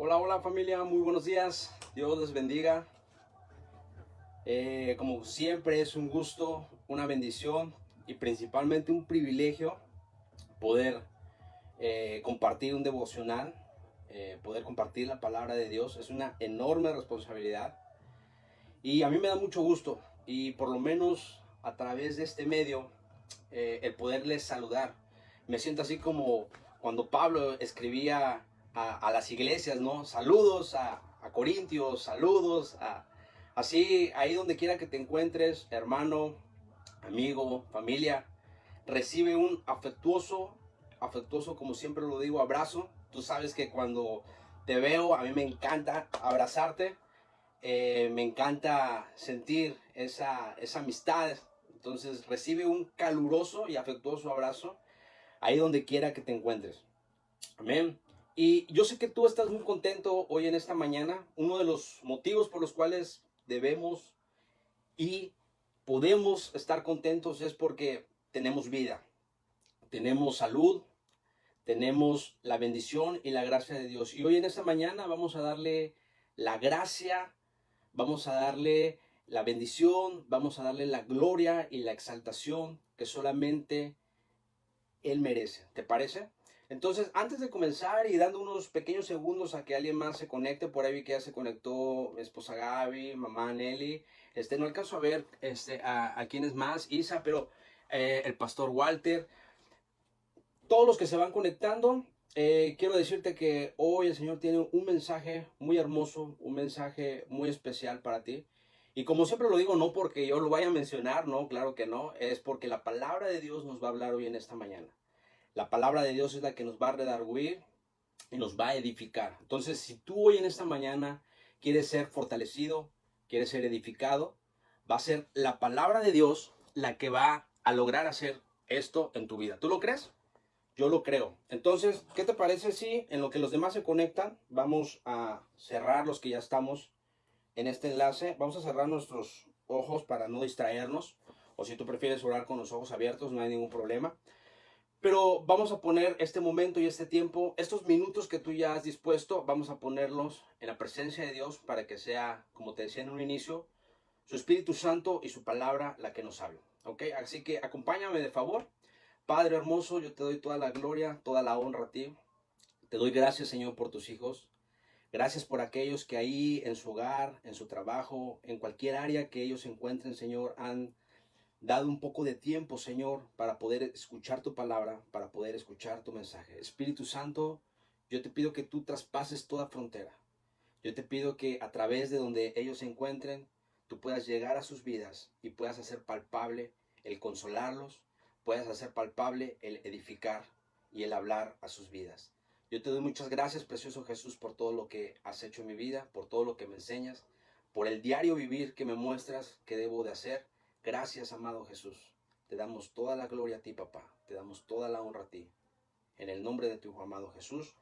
Hola, hola familia, muy buenos días. Dios les bendiga. Como siempre es un gusto, una bendición y principalmente un privilegio poder compartir un devocional, poder compartir la palabra de Dios. Es una enorme responsabilidad y a mí me da mucho gusto y por lo menos a través de este medio el poderles saludar. Me siento así como cuando Pablo escribía a las iglesias, ¿no? Saludos a Corintios, saludos así, ahí donde quiera que te encuentres, hermano, amigo, familia, recibe un afectuoso, como siempre lo digo, abrazo. Tú sabes que cuando te veo, a mí me encanta abrazarte, me encanta sentir esa amistad. Entonces recibe un caluroso y afectuoso abrazo ahí donde quiera que te encuentres. Amén. Y yo sé que tú estás muy contento hoy en esta mañana. Uno de los motivos por los cuales debemos y podemos estar contentos es porque tenemos vida, tenemos salud, tenemos la bendición y la gracia de Dios. Y hoy en esta mañana vamos a darle la gracia, vamos a darle la bendición, vamos a darle la gloria y la exaltación que solamente Él merece. ¿Te parece? Entonces, antes de comenzar y dando unos pequeños segundos a que alguien más se conecte, por ahí vi que ya se conectó mi esposa Gaby, mamá Nelly, no alcanzo a ver a quiénes más, Isa, pero el pastor Walter, todos los que se van conectando, quiero decirte que hoy el Señor tiene un mensaje muy hermoso, un mensaje muy especial para ti. Y como siempre lo digo, no porque yo lo vaya a mencionar, no, claro que no, es porque la palabra de Dios nos va a hablar hoy en esta mañana. La palabra de Dios es la que nos va a redarguir y nos va a edificar. Entonces, si tú hoy en esta mañana quieres ser fortalecido, quieres ser edificado, va a ser la palabra de Dios la que va a lograr hacer esto en tu vida. ¿Tú lo crees? Yo lo creo. Entonces, ¿qué te parece si en lo que los demás se conectan, vamos a cerrar los que ya estamos en este enlace? Vamos a cerrar nuestros ojos para no distraernos. O si tú prefieres orar con los ojos abiertos, no hay ningún problema. Pero vamos a poner este momento y este tiempo, estos minutos que tú ya has dispuesto, vamos a ponerlos en la presencia de Dios para que sea, como te decía en un inicio, su Espíritu Santo y su palabra la que nos hable. ¿Ok? Así que acompáñame de favor. Padre hermoso, yo te doy toda la gloria, toda la honra a ti. Te doy gracias, Señor, por tus hijos. Gracias por aquellos que ahí en su hogar, en su trabajo, en cualquier área que ellos se encuentren, Señor, han dado un poco de tiempo, Señor, para poder escuchar tu palabra, para poder escuchar tu mensaje. Espíritu Santo, yo te pido que tú traspases toda frontera. Yo te pido que a través de donde ellos se encuentren, tú puedas llegar a sus vidas y puedas hacer palpable el consolarlos, puedas hacer palpable el edificar y el hablar a sus vidas. Yo te doy muchas gracias, precioso Jesús, por todo lo que has hecho en mi vida, por todo lo que me enseñas, por el diario vivir que me muestras que debo de hacer. Gracias, amado Jesús. Te damos toda la gloria a ti, papá. Te damos toda la honra a ti. En el nombre de tu Hijo amado Jesús.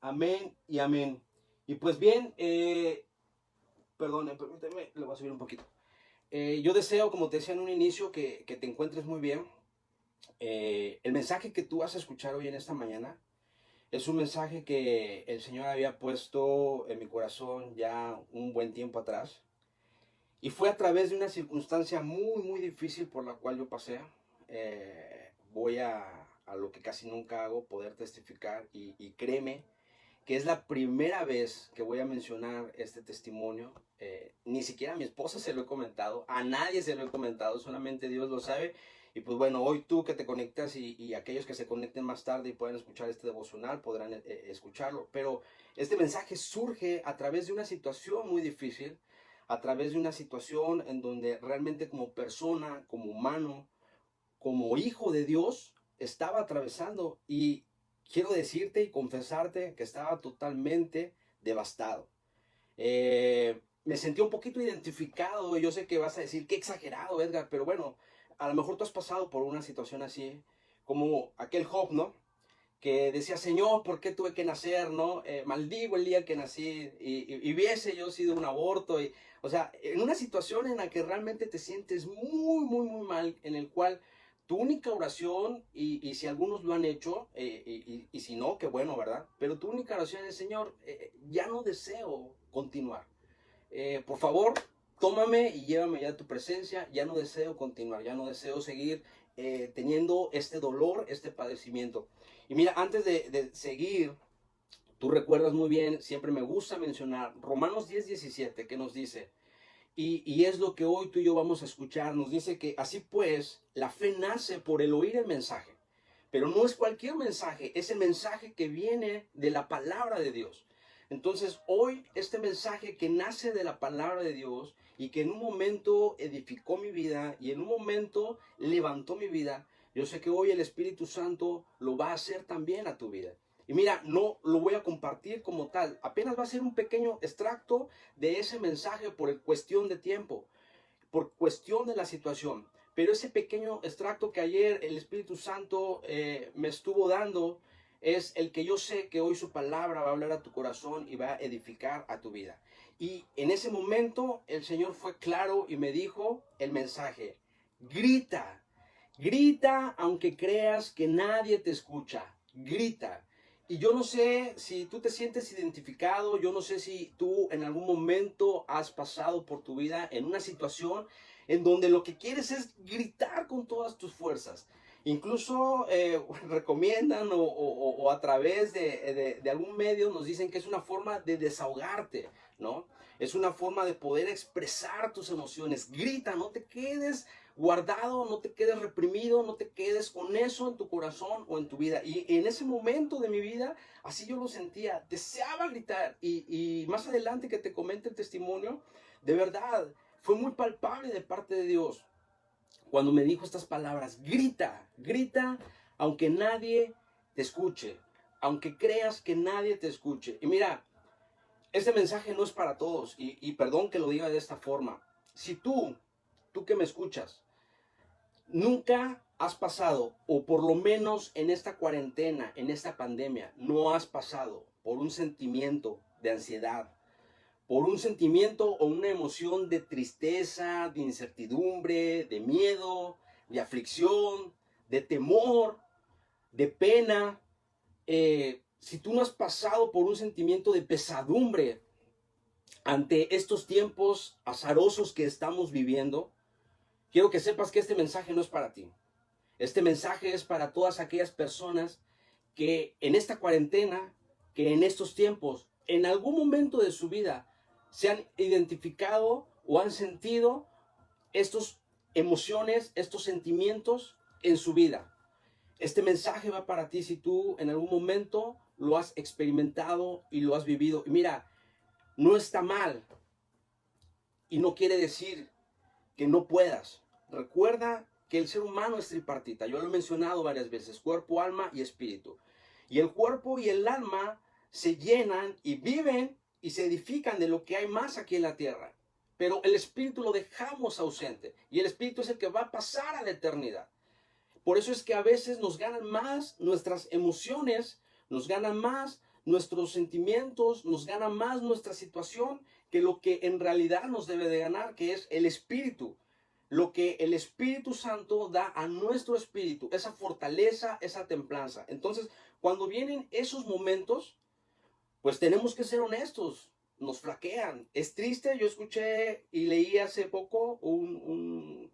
Amén y amén. Y pues bien, permíteme, le voy a subir un poquito. Yo deseo, como te decía en un inicio, que te encuentres muy bien. El mensaje que tú vas a escuchar hoy en esta mañana es un mensaje que el Señor había puesto en mi corazón ya un buen tiempo atrás. Y fue a través de una circunstancia muy, muy difícil por la cual yo pasé. Voy a lo que casi nunca hago, poder testificar. Y créeme que es la primera vez que voy a mencionar este testimonio. Ni siquiera a mi esposa se lo he comentado, a nadie se lo he comentado, solamente Dios lo sabe. Y pues bueno, hoy tú que te conectas y aquellos que se conecten más tarde y puedan escuchar este devocional podrán escucharlo. Pero este mensaje surge a través de una situación muy difícil, a través de una situación en donde realmente como persona, como humano, como hijo de Dios, estaba atravesando. Y quiero decirte y confesarte que estaba totalmente devastado. Me sentí un poquito identificado. Yo sé que vas a decir, qué exagerado, Edgar, pero bueno, a lo mejor tú has pasado por una situación así, como aquel Job, ¿no? Que decía, Señor, ¿por qué tuve que nacer, no? Maldigo el día que nací y hubiese yo sido un aborto. O sea, en una situación en la que realmente te sientes muy, muy, muy mal, en el cual tu única oración, y si algunos lo han hecho, y si no, qué bueno, ¿verdad? Pero tu única oración es, Señor, ya no deseo continuar. Por favor, tómame y llévame ya a tu presencia. Ya no deseo continuar, ya no deseo seguir teniendo este dolor, este padecimiento. Y mira, antes de seguir, tú recuerdas muy bien, siempre me gusta mencionar Romanos 10:17, que nos dice, y es lo que hoy tú y yo vamos a escuchar, nos dice que así pues, la fe nace por el oír el mensaje. Pero no es cualquier mensaje, es el mensaje que viene de la palabra de Dios. Entonces, hoy este mensaje que nace de la palabra de Dios y que en un momento edificó mi vida y en un momento levantó mi vida, yo sé que hoy el Espíritu Santo lo va a hacer también a tu vida. Y mira, no lo voy a compartir como tal, apenas va a ser un pequeño extracto de ese mensaje por cuestión de tiempo, por cuestión de la situación. Pero ese pequeño extracto que ayer el Espíritu Santo me estuvo dando es el que yo sé que hoy su palabra va a hablar a tu corazón y va a edificar a tu vida. Y en ese momento el Señor fue claro y me dijo el mensaje: grita, grita aunque creas que nadie te escucha, grita. Y yo no sé si tú te sientes identificado, yo no sé si tú en algún momento has pasado por tu vida en una situación en donde lo que quieres es gritar con todas tus fuerzas. Incluso recomiendan o a través de algún medio nos dicen que es una forma de desahogarte, ¿no? Es una forma de poder expresar tus emociones. Grita, no te quedes guardado, no te quedes reprimido, no te quedes con eso en tu corazón o en tu vida. Y en ese momento de mi vida, así yo lo sentía, deseaba gritar. Y más adelante que te comente el testimonio, de verdad, fue muy palpable de parte de Dios cuando me dijo estas palabras: grita, grita, aunque nadie te escuche, aunque creas que nadie te escuche. Y mira, este mensaje no es para todos, y perdón que lo diga de esta forma. Si tú que me escuchas, nunca has pasado, o por lo menos en esta cuarentena, en esta pandemia, no has pasado por un sentimiento de ansiedad, por un sentimiento o una emoción de tristeza, de incertidumbre, de miedo, de aflicción, de temor, de pena, si tú no has pasado por un sentimiento de pesadumbre ante estos tiempos azarosos que estamos viviendo, quiero que sepas que este mensaje no es para ti. Este mensaje es para todas aquellas personas que en esta cuarentena, que en estos tiempos, en algún momento de su vida, se han identificado o han sentido estas emociones, estos sentimientos en su vida. Este mensaje va para ti si tú en algún momento lo has experimentado y lo has vivido. Y mira, no está mal y no quiere decir que no puedas. Recuerda que el ser humano es tripartita. Yo lo he mencionado varias veces: cuerpo, alma y espíritu. Y el cuerpo y el alma se llenan y viven y se edifican de lo que hay más aquí en la tierra. Pero el espíritu lo dejamos ausente. Y el espíritu es el que va a pasar a la eternidad. Por eso es que a veces nos ganan más nuestras emociones, nos ganan más nuestros sentimientos, nos gana más nuestra situación que lo que en realidad nos debe de ganar, que es el espíritu. Lo que el Espíritu Santo da a nuestro espíritu, esa fortaleza, esa templanza. Entonces, cuando vienen esos momentos, pues tenemos que ser honestos, nos flaquean. Es triste, yo escuché y leí hace poco un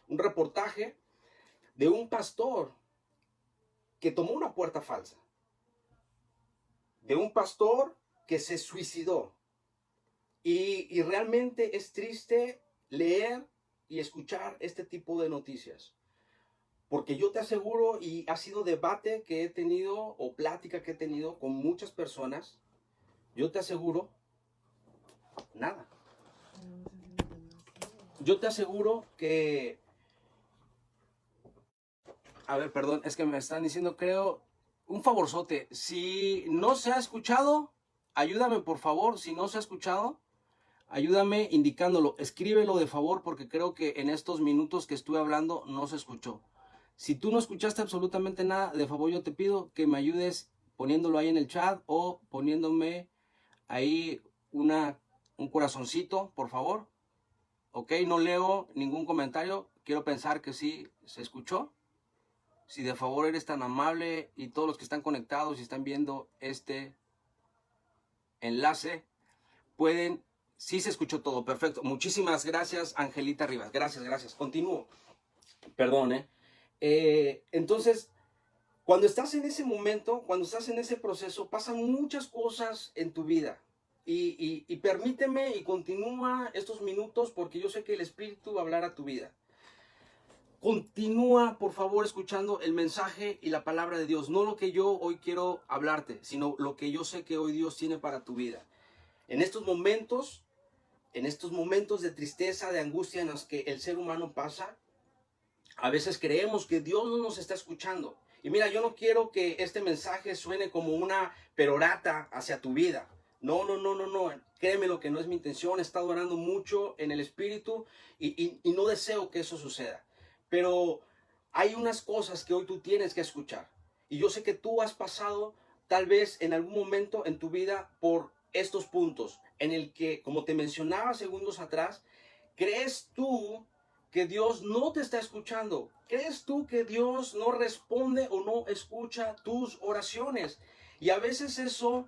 reportaje de un pastor que tomó una puerta falsa, de un pastor que se suicidó. Y realmente es triste leer y escuchar este tipo de noticias. Porque yo te aseguro, y ha sido debate que he tenido o plática que he tenido con muchas personas, yo te aseguro, nada. Yo te aseguro que... A ver, perdón, es que me están diciendo, creo, un favorzote. Si no se ha escuchado, ayúdame por favor. Si no se ha escuchado, ayúdame indicándolo. Escríbelo de favor, porque creo que en estos minutos que estuve hablando no se escuchó. Si tú no escuchaste absolutamente nada, de favor yo te pido que me ayudes poniéndolo ahí en el chat o poniéndome ahí un corazoncito, por favor. Ok, no leo ningún comentario. quiero pensar que sí se escuchó. Si de favor eres tan amable y todos los que están conectados y están viendo este enlace, pueden... Sí se escuchó todo, perfecto. Muchísimas gracias, Angelita Rivas. Gracias. Continúo. Perdón, entonces, cuando estás en ese momento, cuando estás en ese proceso, pasan muchas cosas en tu vida. Y permíteme y continúa estos minutos porque yo sé que el Espíritu va a hablar a tu vida. Continúa, por favor, escuchando el mensaje y la palabra de Dios. No lo que yo hoy quiero hablarte, sino lo que yo sé que hoy Dios tiene para tu vida. En estos momentos de tristeza, de angustia en los que el ser humano pasa, a veces creemos que Dios no nos está escuchando. Y mira, yo no quiero que este mensaje suene como una perorata hacia tu vida. No. Créeme lo que no es mi intención. He estado orando mucho en el Espíritu y no deseo que eso suceda. Pero hay unas cosas que hoy tú tienes que escuchar. Y yo sé que tú has pasado tal vez en algún momento en tu vida por estos puntos en el que, como te mencionaba segundos atrás, ¿crees tú que Dios no te está escuchando? ¿Crees tú que Dios no responde o no escucha tus oraciones? Y a veces eso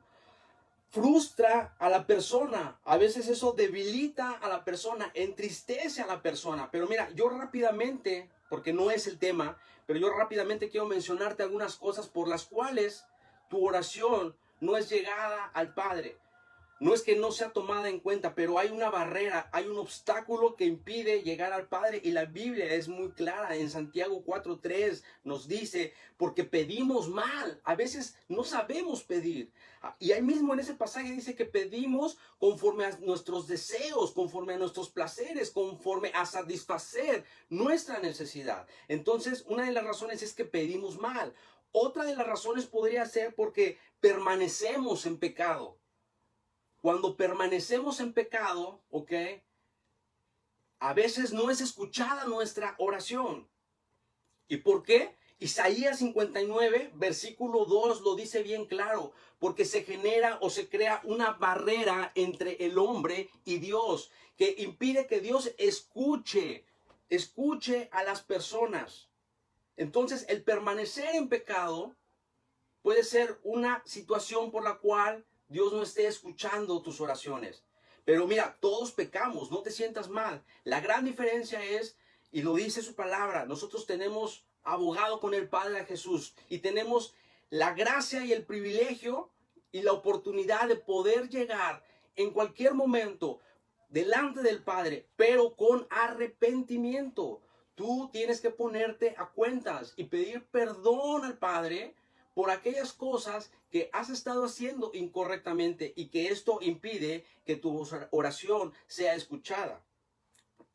frustra a la persona, a veces eso debilita a la persona, entristece a la persona. Pero mira, yo rápidamente, porque no es el tema, pero yo rápidamente quiero mencionarte algunas cosas por las cuales tu oración no es llegada al Padre. No es que no sea tomada en cuenta, pero hay una barrera, hay un obstáculo que impide llegar al Padre. Y la Biblia es muy clara. En Santiago 4:3 nos dice, porque pedimos mal. A veces no sabemos pedir. Y ahí mismo en ese pasaje dice que pedimos conforme a nuestros deseos, conforme a nuestros placeres, conforme a satisfacer nuestra necesidad. Entonces, una de las razones es que pedimos mal. Otra de las razones podría ser porque permanecemos en pecado. Cuando permanecemos en pecado, ¿ok? A veces no es escuchada nuestra oración. ¿Y por qué? Isaías 59, versículo 2 lo dice bien claro, porque se genera o se crea una barrera entre el hombre y Dios, que impide que Dios escuche a las personas. Entonces, el permanecer en pecado puede ser una situación por la cual Dios no esté escuchando tus oraciones. Pero mira, todos pecamos, no te sientas mal. La gran diferencia es, y lo dice su palabra, nosotros tenemos abogado con el Padre a Jesús y tenemos la gracia y el privilegio y la oportunidad de poder llegar en cualquier momento delante del Padre, pero con arrepentimiento. Tú tienes que ponerte a cuentas y pedir perdón al Padre por aquellas cosas que has estado haciendo incorrectamente y que esto impide que tu oración sea escuchada.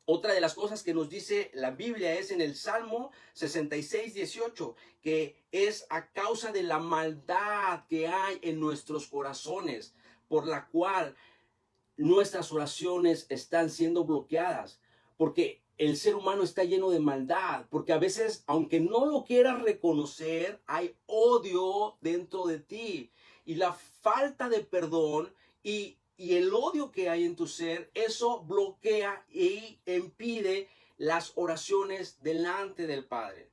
Otra de las cosas que nos dice la Biblia es en el Salmo 66:18, que es a causa de la maldad que hay en nuestros corazones, por la cual nuestras oraciones están siendo bloqueadas, porque el ser humano está lleno de maldad, porque a veces, aunque no lo quieras reconocer, hay odio dentro de ti. Y la falta de perdón y el odio que hay en tu ser, eso bloquea y impide las oraciones delante del Padre.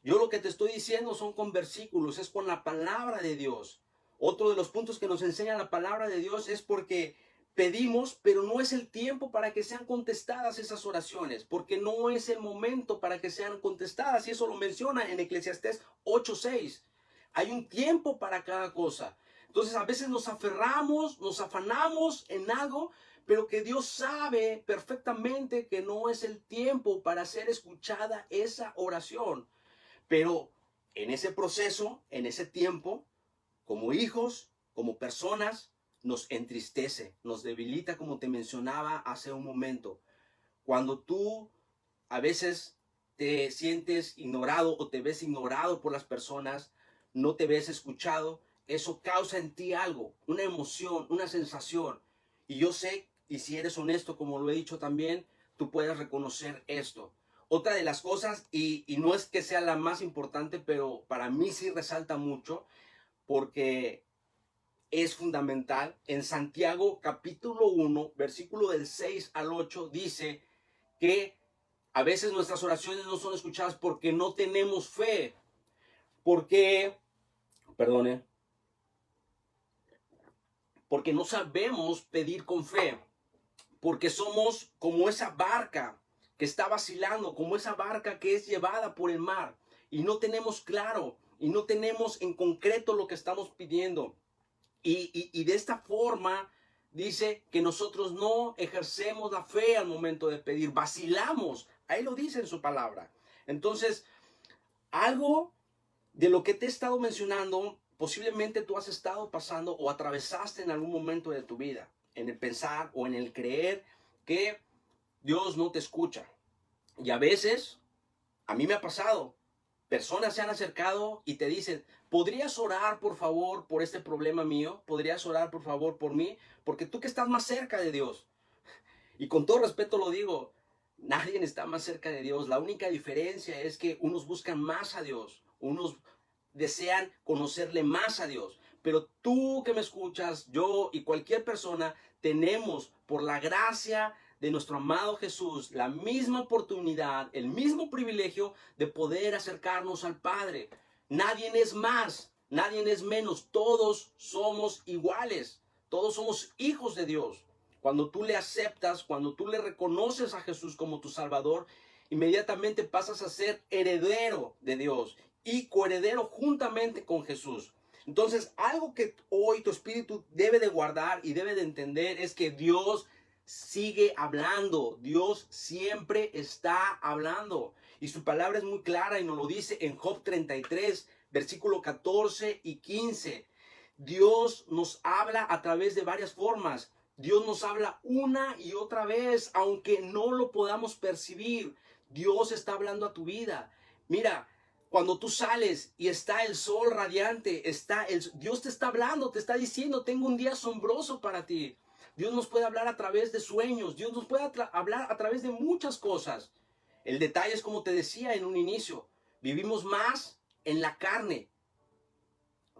Yo lo que te estoy diciendo son con versículos, es con la palabra de Dios. Otro de los puntos que nos enseña la palabra de Dios es porque pedimos, pero no es el tiempo para que sean contestadas esas oraciones, porque no es el momento para que sean contestadas, y eso lo menciona en Eclesiastés 8:6. Hay un tiempo para cada cosa. Entonces a veces nos aferramos, nos afanamos en algo, pero que Dios sabe perfectamente que no es el tiempo para ser escuchada esa oración. Pero en ese proceso, en ese tiempo, como hijos, como personas, nos entristece, nos debilita, como te mencionaba hace un momento. Cuando tú a veces te sientes ignorado o te ves ignorado por las personas, no te ves escuchado, eso causa en ti algo, una emoción, una sensación. Y yo sé, y si eres honesto, como lo he dicho también, tú puedes reconocer esto. Otra de las cosas, y no es que sea la más importante, pero para mí sí resalta mucho, porque es fundamental. En Santiago capítulo 1, versículo del 6 al 8, dice que A veces nuestras oraciones no son escuchadas porque no tenemos fe. Porque, perdone, porque no sabemos pedir con fe. Porque somos como esa barca que está vacilando, como esa barca que es llevada por el mar. Y no tenemos claro, y no tenemos en concreto lo que estamos pidiendo. Y de esta forma dice que nosotros no ejercemos la fe al momento de pedir, vacilamos. Ahí lo dice en su palabra. Entonces, algo de lo que te he estado mencionando, posiblemente tú has estado pasando o atravesaste en algún momento de tu vida, en el pensar o en el creer que Dios no te escucha. Y a veces, a mí me ha pasado, personas se han acercado y te dicen, ¿podrías orar por favor por este problema mío? ¿Podrías orar por favor por mí? Porque tú que estás más cerca de Dios. Y con todo respeto lo digo, nadie está más cerca de Dios. La única diferencia es que unos buscan más a Dios, unos desean conocerle más a Dios. Pero tú que me escuchas, yo y cualquier persona, tenemos por la gracia de nuestro amado Jesús la misma oportunidad, el mismo privilegio de poder acercarnos al Padre. Nadie es más, nadie es menos, todos somos iguales, todos somos hijos de Dios. Cuando tú le aceptas, cuando tú le reconoces a Jesús como tu Salvador, inmediatamente pasas a ser heredero de Dios y coheredero juntamente con Jesús. Entonces, algo que hoy tu espíritu debe de guardar y debe de entender es que Dios sigue hablando. Dios siempre está hablando. Y su palabra es muy clara y nos lo dice en Job 33, versículo 14 y 15. Dios nos habla a través de varias formas. Dios nos habla una y otra vez, aunque no lo podamos percibir. Dios está hablando a tu vida. Mira, cuando tú sales y está el sol radiante, Dios te está hablando, te está diciendo, tengo un día asombroso para ti. Dios nos puede hablar a través de sueños, Dios nos puede hablar a través de muchas cosas. El detalle es como te decía en un inicio, vivimos más en la carne,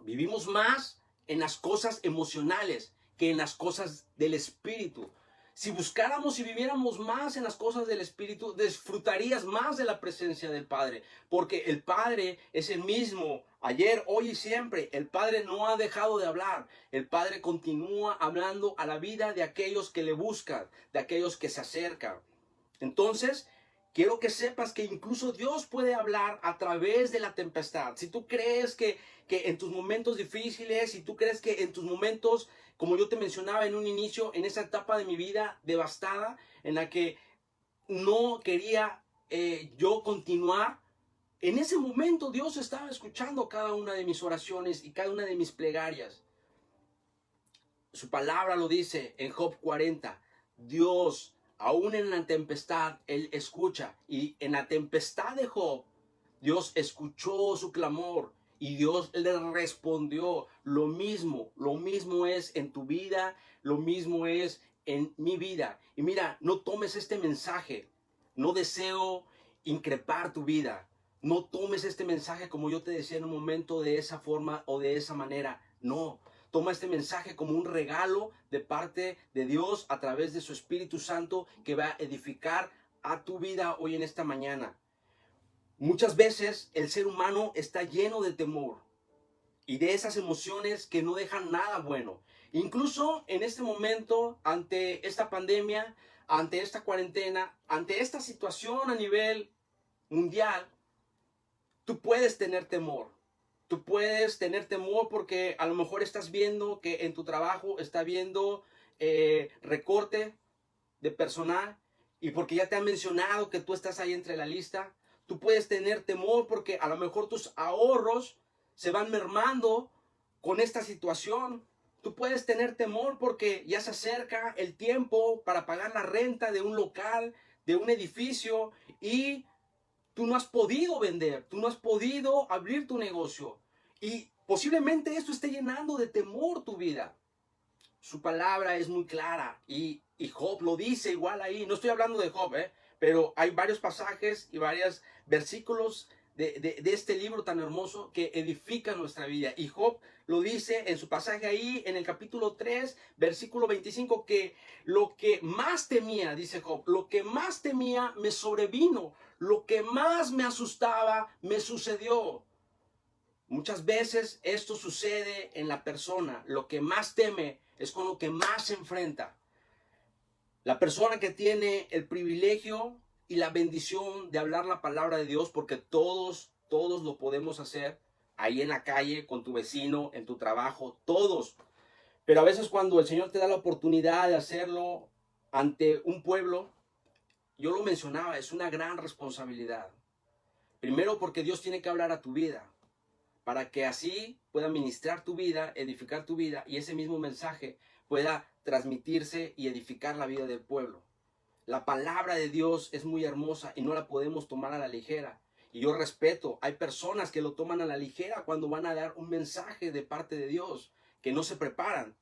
vivimos más en las cosas emocionales que en las cosas del espíritu. Si buscáramos y viviéramos más en las cosas del Espíritu, disfrutarías más de la presencia del Padre. Porque el Padre es el mismo, ayer, hoy y siempre. El Padre no ha dejado de hablar. El Padre continúa hablando a la vida de aquellos que le buscan, de aquellos que se acercan. Entonces, quiero que sepas que incluso Dios puede hablar a través de la tempestad. Si tú crees que en tus momentos difíciles, si tú crees que en tus momentos, como yo te mencionaba en un inicio, en esa etapa de mi vida devastada, en la que no quería yo continuar, en ese momento Dios estaba escuchando cada una de mis oraciones y cada una de mis plegarias. Su palabra lo dice en Job 40. Dios, aún en la tempestad, Él escucha. Y en la tempestad de Job, Dios escuchó su clamor y Dios le respondió. Lo mismo es en tu vida, lo mismo es en mi vida. Y mira, no tomes este mensaje. No deseo increpar tu vida. No tomes este mensaje como yo te decía en un momento de esa forma o de esa manera. No. Toma este mensaje como un regalo de parte de Dios a través de su Espíritu Santo que va a edificar a tu vida hoy en esta mañana. Muchas veces el ser humano está lleno de temor y de esas emociones que no dejan nada bueno. Incluso en este momento, ante esta pandemia, ante esta cuarentena, ante esta situación a nivel mundial, tú puedes tener temor. Tú puedes tener temor porque a lo mejor estás viendo que en tu trabajo está habiendo recorte de personal y porque ya te han mencionado que tú estás ahí entre la lista. Tú puedes tener temor porque a lo mejor tus ahorros se van mermando con esta situación. Tú puedes tener temor porque ya se acerca el tiempo para pagar la renta de un local, de un edificio y tú no has podido vender, tú no has podido abrir tu negocio. Y posiblemente esto esté llenando de temor tu vida. Su palabra es muy clara y Job lo dice igual ahí. No estoy hablando de Job, pero hay varios pasajes y varios versículos de este libro tan hermoso que edifica nuestra vida. Y Job lo dice en su pasaje ahí, en el capítulo 3, versículo 25, que lo que más temía, dice Job, lo que más temía me sobrevino, lo que más me asustaba me sucedió. Muchas veces esto sucede en la persona. Lo que más teme es con lo que más se enfrenta. La persona que tiene el privilegio y la bendición de hablar la palabra de Dios, porque todos lo podemos hacer, ahí en la calle, con tu vecino, en tu trabajo, todos. Pero a veces cuando el Señor te da la oportunidad de hacerlo ante un pueblo, yo lo mencionaba, es una gran responsabilidad. Primero porque Dios tiene que hablar a tu vida, para que así pueda ministrar tu vida, edificar tu vida, y ese mismo mensaje pueda transmitirse y edificar la vida del pueblo. La palabra de Dios es muy hermosa y no la podemos tomar a la ligera. Y yo respeto, hay personas que lo toman a la ligera cuando van a dar un mensaje de parte de Dios, que no se preparan.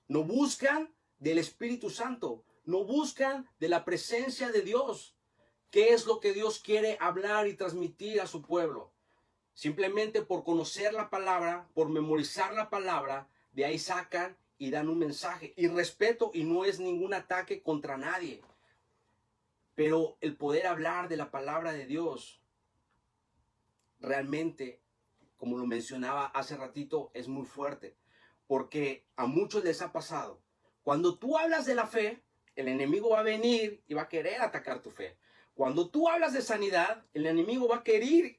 No buscan del Espíritu Santo, no buscan de la presencia de Dios. ¿Qué es lo que Dios quiere hablar y transmitir a su pueblo? Simplemente por conocer la palabra, por memorizar la palabra, de ahí sacan y dan un mensaje. Y respeto, y no es ningún ataque contra nadie. Pero el poder hablar de la palabra de Dios, realmente, como lo mencionaba hace ratito, es muy fuerte. Porque a muchos les ha pasado. Cuando tú hablas de la fe, el enemigo va a venir y va a querer atacar tu fe. Cuando tú hablas de sanidad, el enemigo va a querer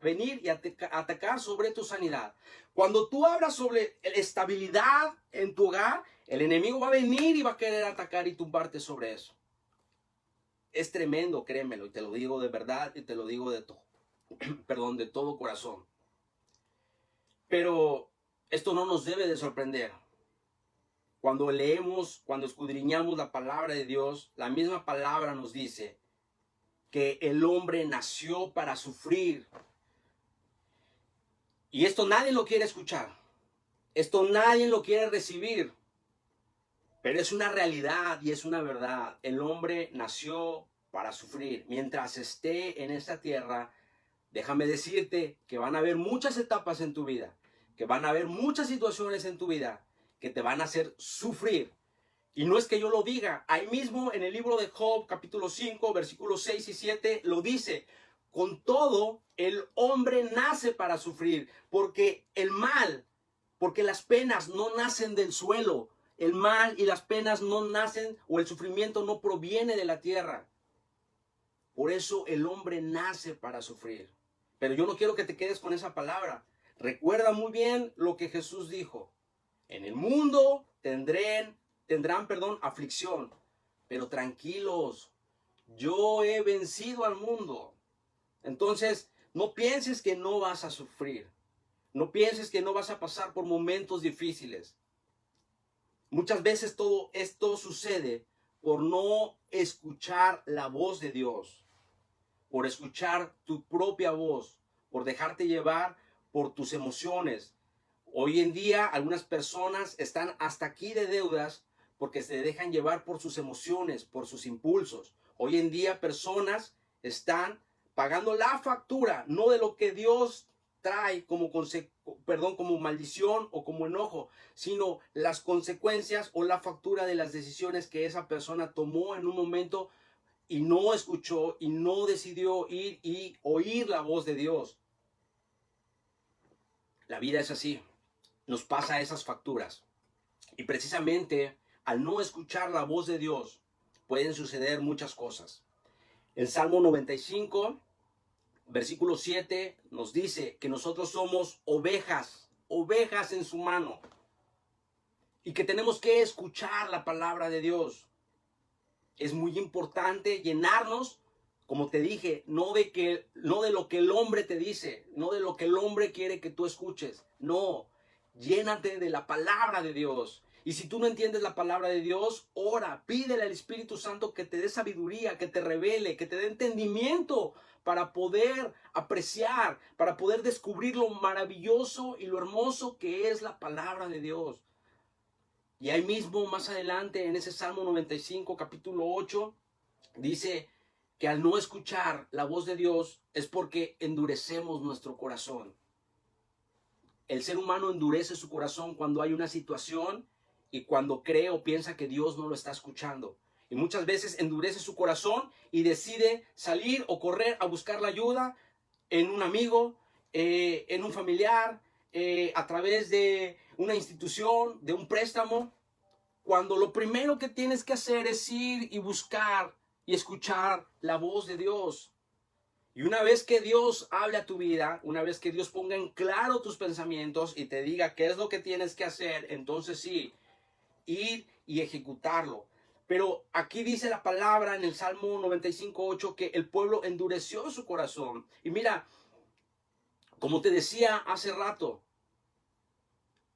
venir y atacar sobre tu sanidad. Cuando tú hablas sobre estabilidad en tu hogar, el enemigo va a venir y va a querer atacar y tumbarte sobre eso. Es tremendo, créemelo, y te lo digo de verdad y te lo digo de todo corazón. Pero esto no nos debe de sorprender. Cuando leemos, cuando escudriñamos la palabra de Dios, la misma palabra nos dice que el hombre nació para sufrir. Y esto nadie lo quiere escuchar. Esto nadie lo quiere recibir. Pero es una realidad y es una verdad. El hombre nació para sufrir. Mientras esté en esta tierra, déjame decirte que van a haber muchas etapas en tu vida, que van a haber muchas situaciones en tu vida que te van a hacer sufrir. Y no es que yo lo diga, ahí mismo en el libro de Job, capítulo 5, versículos 6 y 7, lo dice. Con todo, el hombre nace para sufrir, porque porque las penas no nacen del suelo. El mal y las penas no nacen, o el sufrimiento no proviene de la tierra. Por eso el hombre nace para sufrir. Pero yo no quiero que te quedes con esa palabra. Recuerda muy bien lo que Jesús dijo. En el mundo tendrán, aflicción. Pero tranquilos, yo he vencido al mundo. Entonces, no pienses que no vas a sufrir. No pienses que no vas a pasar por momentos difíciles. Muchas veces todo esto sucede por no escuchar la voz de Dios, por escuchar tu propia voz, por dejarte llevar por tus emociones. Hoy en día algunas personas están hasta aquí de deudas porque se dejan llevar por sus emociones, por sus impulsos. Hoy en día personas están pagando la factura, no de lo que Dios trae como maldición o como enojo, sino las consecuencias o la factura de las decisiones que esa persona tomó en un momento y no escuchó y no decidió ir y oír la voz de Dios. La vida es así, nos pasa esas facturas. Y precisamente al no escuchar la voz de Dios pueden suceder muchas cosas. El Salmo 95, versículo 7 nos dice que nosotros somos ovejas en su mano. Y que tenemos que escuchar la palabra de Dios. Es muy importante llenarnos, como te dije, no de lo que el hombre te dice, no de lo que el hombre quiere que tú escuches. No, llénate de la palabra de Dios. Y si tú no entiendes la palabra de Dios, ora, pídele al Espíritu Santo que te dé sabiduría, que te revele, que te dé entendimiento para poder apreciar, para poder descubrir lo maravilloso y lo hermoso que es la palabra de Dios. Y ahí mismo, más adelante, en ese Salmo 95, capítulo 8, dice que al no escuchar la voz de Dios es porque endurecemos nuestro corazón. El ser humano endurece su corazón cuando hay una situación y cuando cree o piensa que Dios no lo está escuchando. Y muchas veces endurece su corazón y decide salir o correr a buscar la ayuda en un amigo, en un familiar, a través de una institución, de un préstamo, cuando lo primero que tienes que hacer es ir y buscar y escuchar la voz de Dios. Y una vez que Dios hable a tu vida, una vez que Dios ponga en claro tus pensamientos y te diga qué es lo que tienes que hacer, entonces sí, ir y ejecutarlo. Pero aquí dice la palabra en el Salmo 95:8 que el pueblo endureció su corazón. Y mira, como te decía hace rato,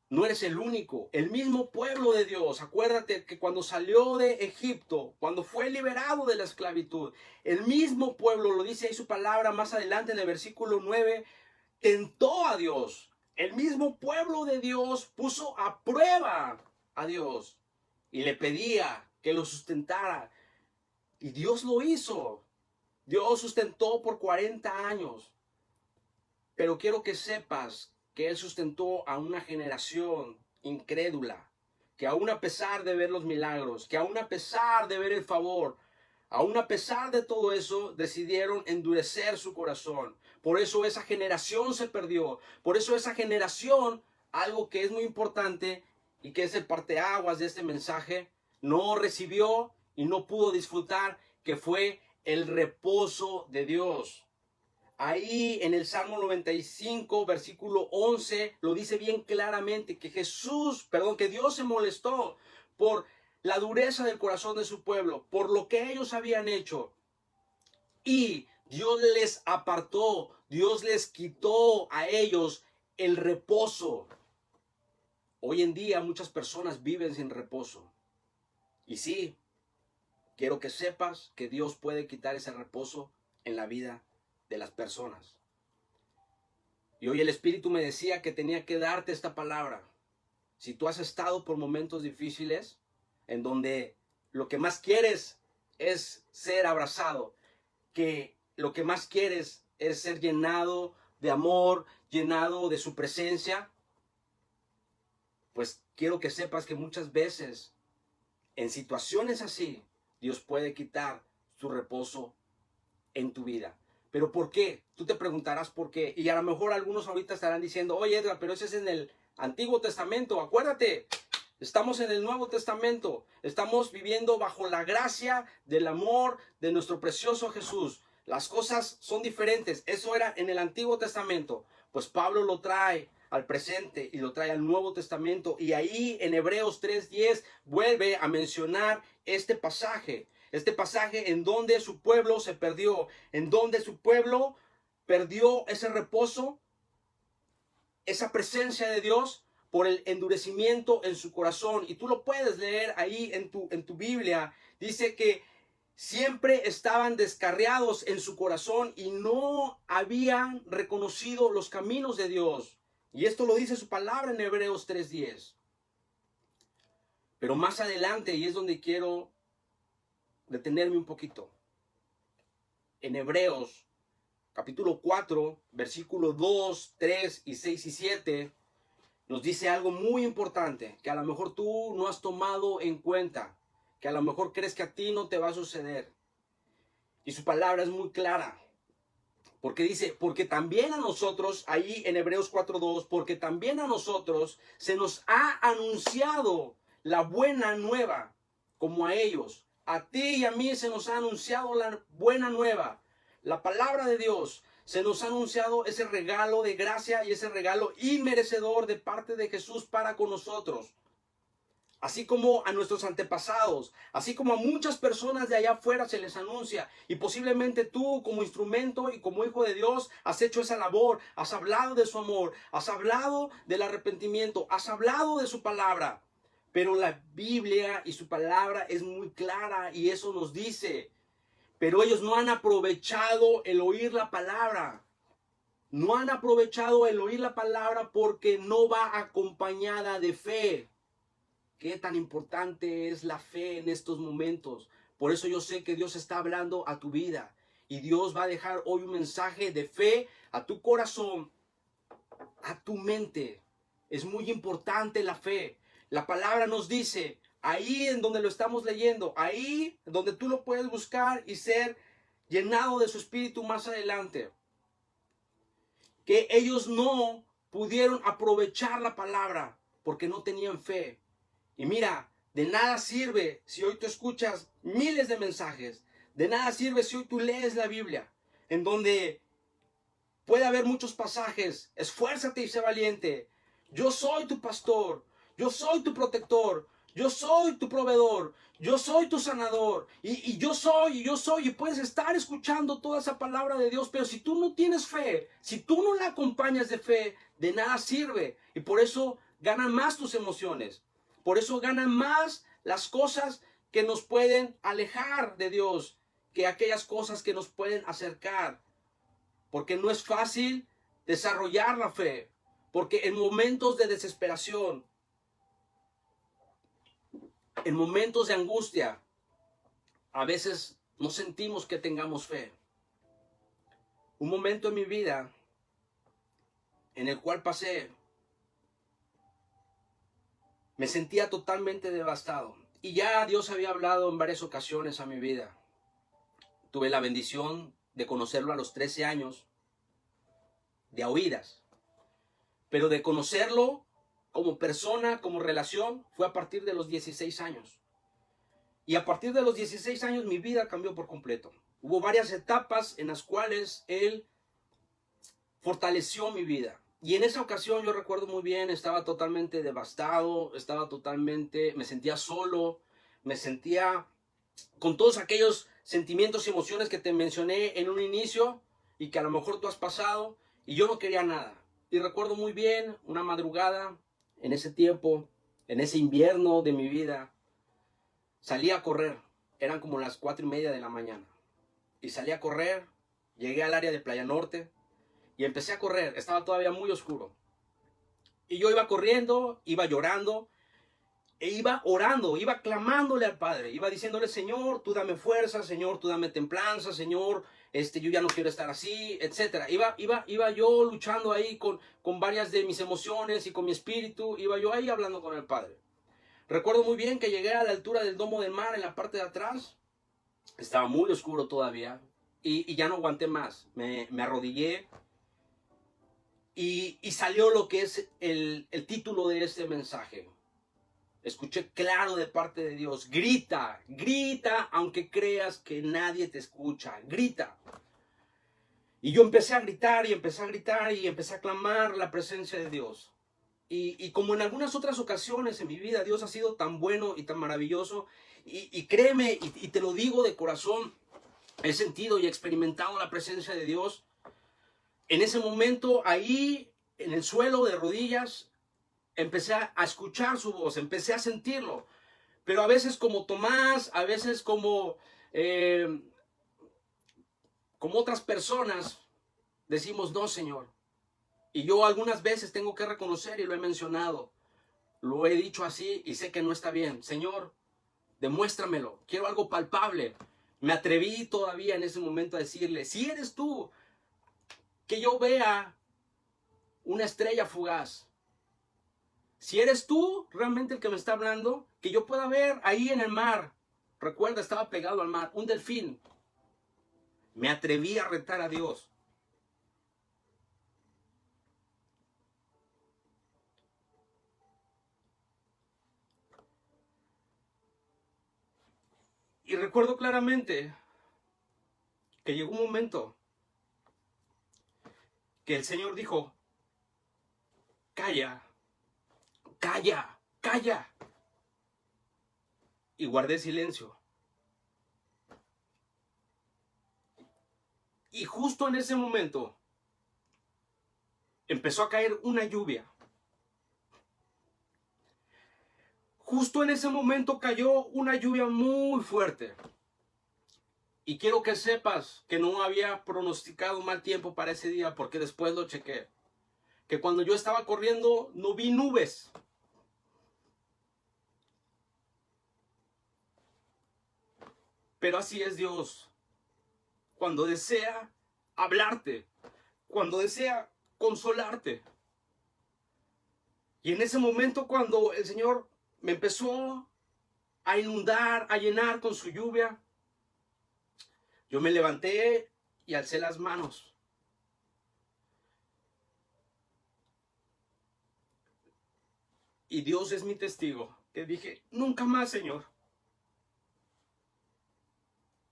no eres el único. El mismo pueblo de Dios, acuérdate que cuando salió de Egipto, cuando fue liberado de la esclavitud, el mismo pueblo, lo dice ahí su palabra más adelante en el versículo 9, tentó a Dios. El mismo pueblo de Dios puso a prueba a Dios y le pedía que lo sustentara. Y Dios lo hizo. Dios sustentó por 40 años. Pero quiero que sepas que Él sustentó a una generación incrédula, que aún a pesar de ver los milagros, que aún a pesar de ver el favor, aún a pesar de todo eso, decidieron endurecer su corazón. Por eso esa generación se perdió. Por eso esa generación, algo que es muy importante y que es el parteaguas de este mensaje, no recibió y no pudo disfrutar, que fue el reposo de Dios. Ahí en el Salmo 95, versículo 11, lo dice bien claramente que que Dios se molestó por la dureza del corazón de su pueblo, por lo que ellos habían hecho. Y Dios les apartó, Dios les quitó a ellos el reposo. Hoy en día muchas personas viven sin reposo. Y sí, quiero que sepas que Dios puede quitar ese reposo en la vida de las personas. Y hoy el Espíritu me decía que tenía que darte esta palabra. Si tú has estado por momentos difíciles, en donde lo que más quieres es ser abrazado, que lo que más quieres es ser llenado de amor, llenado de su presencia, pues quiero que sepas que muchas veces, en situaciones así, Dios puede quitar su reposo en tu vida. ¿Pero por qué? Tú te preguntarás por qué. Y a lo mejor algunos ahorita estarán diciendo, oye Edgar, pero ese es en el Antiguo Testamento. Acuérdate, estamos en el Nuevo Testamento. Estamos viviendo bajo la gracia del amor de nuestro precioso Jesús. Las cosas son diferentes. Eso era en el Antiguo Testamento. Pues Pablo lo trae al presente y lo trae al Nuevo Testamento. Y ahí en Hebreos 3:10 vuelve a mencionar este pasaje. Este pasaje en donde su pueblo se perdió, en donde su pueblo perdió ese reposo, esa presencia de Dios por el endurecimiento en su corazón. Y tú lo puedes leer ahí en tu Biblia. Dice que siempre estaban descarriados en su corazón y no habían reconocido los caminos de Dios. Y esto lo dice su palabra en Hebreos 3:10. Pero más adelante, y es donde quiero detenerme un poquito. En Hebreos, capítulo 4, versículos 2, 3 y 6 y 7, nos dice algo muy importante que a lo mejor tú no has tomado en cuenta, que a lo mejor crees que a ti no te va a suceder. Y su palabra es muy clara. Porque dice, porque también a nosotros, ahí en Hebreos 4:2, porque también a nosotros se nos ha anunciado la buena nueva, como a ellos. A ti y a mí se nos ha anunciado la buena nueva, la palabra de Dios. Se nos ha anunciado ese regalo de gracia y ese regalo inmerecedor de parte de Jesús para con nosotros. Así como a nuestros antepasados, así como a muchas personas de allá afuera se les anuncia. Y posiblemente tú como instrumento y como hijo de Dios has hecho esa labor, has hablado de su amor, has hablado del arrepentimiento, has hablado de su palabra. Pero la Biblia y su palabra es muy clara y eso nos dice. Pero ellos no han aprovechado el oír la palabra. No han aprovechado el oír la palabra porque no va acompañada de fe. Qué tan importante es la fe en estos momentos. Por eso yo sé que Dios está hablando a tu vida. Y Dios va a dejar hoy un mensaje de fe a tu corazón, a tu mente. Es muy importante la fe. La palabra nos dice, ahí en donde lo estamos leyendo, ahí donde tú lo puedes buscar y ser llenado de su espíritu más adelante, que ellos no pudieron aprovechar la palabra porque no tenían fe. Y mira, de nada sirve si hoy tú escuchas miles de mensajes, de nada sirve si hoy tú lees la Biblia, en donde puede haber muchos pasajes, esfuérzate y sé valiente, yo soy tu pastor, yo soy tu protector, yo soy tu proveedor, yo soy tu sanador, y yo soy, y puedes estar escuchando toda esa palabra de Dios, pero si tú no tienes fe, si tú no la acompañas de fe, de nada sirve, y por eso ganan más tus emociones, por eso ganan más las cosas que nos pueden alejar de Dios, que aquellas cosas que nos pueden acercar, porque no es fácil desarrollar la fe, porque en momentos de desesperación, en momentos de angustia, a veces no sentimos que tengamos fe. Un momento en mi vida en el cual pasé, me sentía totalmente devastado. Y ya Dios había hablado en varias ocasiones a mi vida. Tuve la bendición de conocerlo a los 13 años, de a oídas. Pero de conocerlo como persona, como relación, fue a partir de los 16 años. Y a partir de los 16 años mi vida cambió por completo. Hubo varias etapas en las cuales Él fortaleció mi vida. Y en esa ocasión yo recuerdo muy bien, estaba totalmente devastado, me sentía solo, me sentía con todos aquellos sentimientos y emociones que te mencioné en un inicio y que a lo mejor tú has pasado, y yo no quería nada. Y recuerdo muy bien una madrugada, en ese tiempo, en ese invierno de mi vida, salí a correr. Eran como las 4:30 de la mañana. Y salí a correr, llegué al área de Playa Norte y empecé a correr. Estaba todavía muy oscuro. Y yo iba corriendo, iba llorando, e iba orando, iba clamándole al Padre, iba diciéndole: Señor, tú dame fuerza, Señor, tú dame templanza, Señor, yo ya no quiero estar así, etc. Iba yo luchando ahí con varias de mis emociones y con mi espíritu, iba yo ahí hablando con el Padre. Recuerdo muy bien que llegué a la altura del Domo del Mar, en la parte de atrás, estaba muy oscuro todavía, y ya no aguanté más, me arrodillé, y salió lo que es el título de este mensaje. Escuché claro de parte de Dios: grita, grita, aunque creas que nadie te escucha, grita. Y yo empecé a gritar y empecé a gritar y empecé a clamar la presencia de Dios. Y como en algunas otras ocasiones en mi vida, Dios ha sido tan bueno y tan maravilloso. Y créeme, y te lo digo de corazón, he sentido y experimentado la presencia de Dios. En ese momento, ahí en el suelo de rodillas, empecé a escuchar su voz, empecé a sentirlo. Pero a veces como Tomás, a veces como otras personas, decimos: no, Señor. Y yo algunas veces tengo que reconocer, y lo he mencionado, lo he dicho así y sé que no está bien. Señor, demuéstramelo, quiero algo palpable. Me atreví todavía en ese momento a decirle: si eres tú, que yo vea una estrella fugaz. Si eres tú realmente el que me está hablando, que yo pueda ver ahí en el mar. Recuerda, estaba pegado al mar, un delfín. Me atreví a retar a Dios. Y recuerdo claramente que llegó un momento que el Señor dijo: calla, calla, calla. Y guardé silencio. Y justo en ese momento empezó a caer una lluvia. Justo en ese momento cayó una lluvia muy fuerte. Y quiero que sepas que no había pronosticado mal tiempo para ese día, porque después lo chequé. Que cuando yo estaba corriendo no vi nubes. Pero así es Dios. cuando desea hablarte, cuando desea consolarte. Y en ese momento, cuando el Señor me empezó a inundar, a llenar con su lluvia, yo me levanté y alcé las manos. Y Dios es mi testigo, que dije, nunca más, Señor.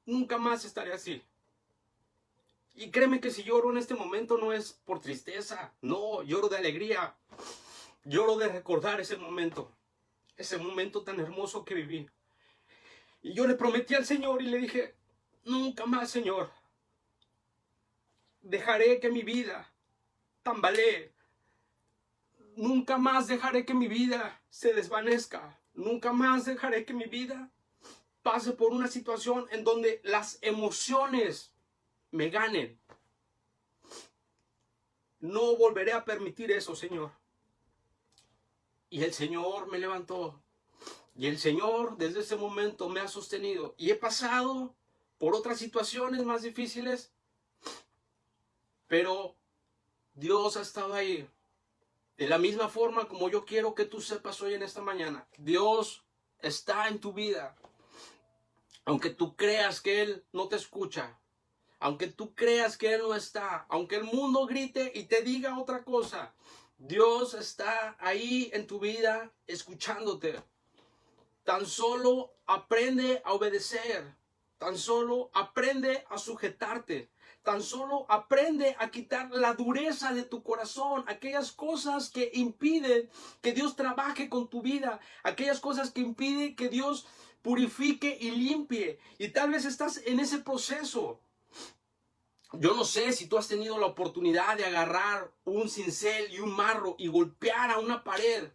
Nunca más estaré así. Y créeme que si lloro en este momento no es por tristeza, no, lloro de alegría. Lloro de recordar ese momento tan hermoso que viví. Y yo le prometí al Señor y le dije, nunca más, Señor, dejaré que mi vida tambalee. Nunca más dejaré que mi vida se desvanezca. Nunca más dejaré que mi vida pase por una situación en donde las emociones me ganen. No volveré a permitir eso, Señor. Y el Señor me levantó. Y el Señor desde ese momento me ha sostenido. Y he pasado por otras situaciones más difíciles. Pero Dios ha estado ahí. De la misma forma como yo quiero que tú sepas hoy en esta mañana. Dios está en tu vida. Aunque tú creas que Él no te escucha. Aunque tú creas que Él no está. Aunque el mundo grite y te diga otra cosa. Dios está ahí en tu vida escuchándote. Tan solo aprende a obedecer. Tan solo aprende a sujetarte. Tan solo aprende a quitar la dureza de tu corazón. Aquellas cosas que impiden que Dios trabaje con tu vida. Aquellas cosas que impiden que Dios purifique y limpie. Y tal vez estás en ese proceso. Yo no sé si tú has tenido la oportunidad de agarrar un cincel y un marro y golpear a una pared.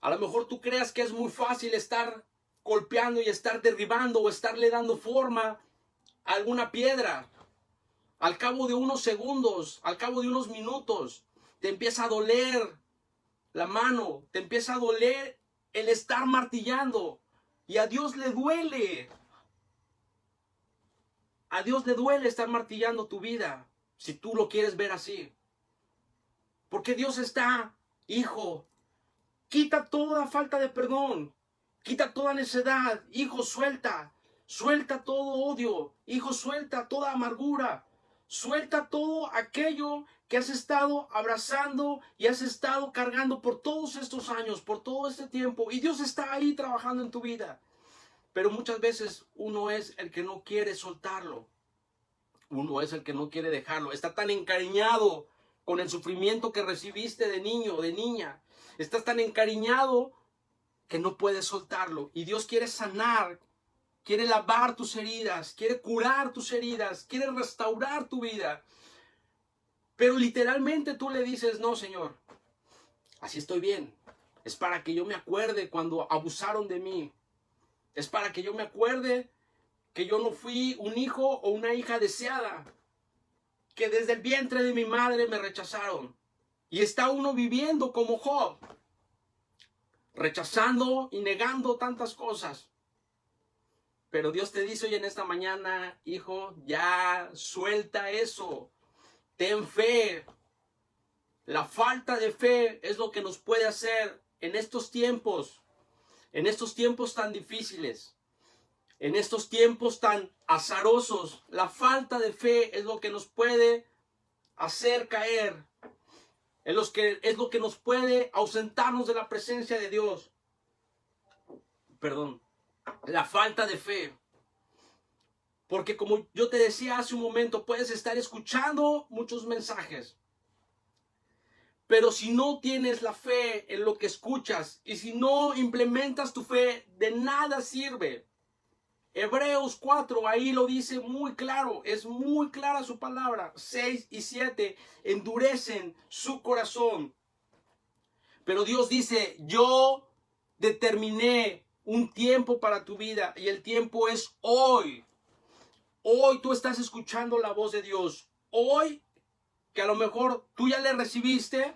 A lo mejor tú creas que es muy fácil estar golpeando y estar derribando o estarle dando forma a alguna piedra. Al cabo de unos segundos, al cabo de unos minutos, te empieza a doler la mano, te empieza a doler el estar martillando. Y a Dios le duele. A Dios le duele estar martillando tu vida, si tú lo quieres ver así. Porque Dios está, hijo, quita toda falta de perdón, quita toda necedad, hijo, suelta todo odio, hijo, suelta toda amargura, suelta todo aquello que has estado abrazando y has estado cargando por todos estos años, por todo este tiempo. Y Dios está ahí trabajando en tu vida. Pero muchas veces uno es el que no quiere soltarlo. Uno es el que no quiere dejarlo. Está tan encariñado con el sufrimiento que recibiste de niño, de niña. Estás tan encariñado que no puedes soltarlo. Y Dios quiere sanar, quiere lavar tus heridas, quiere curar tus heridas, quiere restaurar tu vida. Pero literalmente tú le dices, no, Señor, así estoy bien. Es para que yo me acuerde cuando abusaron de mí. Es para que yo me acuerde que yo no fui un hijo o una hija deseada, que desde el vientre de mi madre me rechazaron. Y está uno viviendo como Job, rechazando y negando tantas cosas. Pero Dios te dice hoy en esta mañana, hijo, ya suelta eso. Ten fe. La falta de fe es lo que nos puede hacer en estos tiempos tan difíciles. En estos tiempos tan azarosos, la falta de fe es lo que nos puede hacer caer. Es lo que nos puede ausentarnos de la presencia de Dios. Perdón. La falta de fe. Porque como yo te decía hace un momento, puedes estar escuchando muchos mensajes. Pero si no tienes la fe en lo que escuchas y si no implementas tu fe, de nada sirve. Hebreos 4, ahí lo dice muy claro, es muy clara su palabra. 6 y 7 endurecen su corazón. Pero Dios dice, yo determiné un tiempo para tu vida y el tiempo es hoy. Hoy tú estás escuchando la voz de Dios. Hoy, que a lo mejor tú ya le recibiste,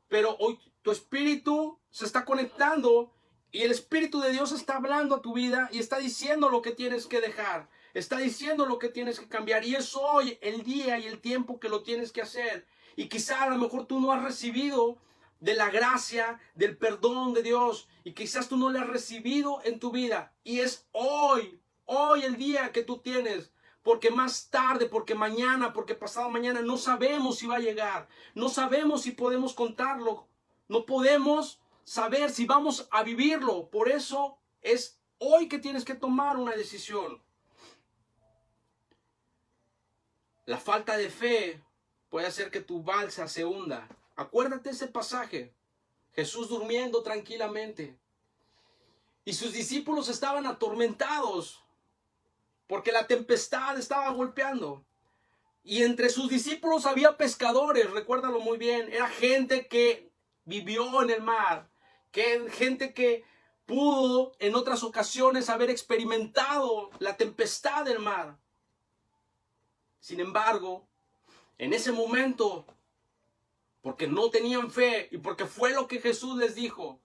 pero hoy tu espíritu se está conectando y el Espíritu de Dios está hablando a tu vida y está diciendo lo que tienes que dejar. está diciendo lo que tienes que cambiar. Y es hoy el día y el tiempo que lo tienes que hacer. Y quizá a lo mejor tú no has recibido de la gracia, del perdón de Dios. Y quizás tú no le has recibido en tu vida. Y es hoy el día que tú tienes. Porque más tarde, porque mañana, porque pasado mañana, no sabemos si va a llegar. No sabemos si podemos contarlo. No podemos saber si vamos a vivirlo. Por eso es hoy que tienes que tomar una decisión. La falta de fe puede hacer que tu balsa se hunda. Acuérdate ese pasaje. Jesús durmiendo tranquilamente. Y sus discípulos estaban atormentados porque la tempestad estaba golpeando. Y entre sus discípulos había pescadores, recuérdalo muy bien. Era gente que vivió en el mar. Gente que pudo en otras ocasiones haber experimentado la tempestad del mar. Sin embargo, en ese momento, porque no tenían fe y porque fue lo que Jesús les dijo,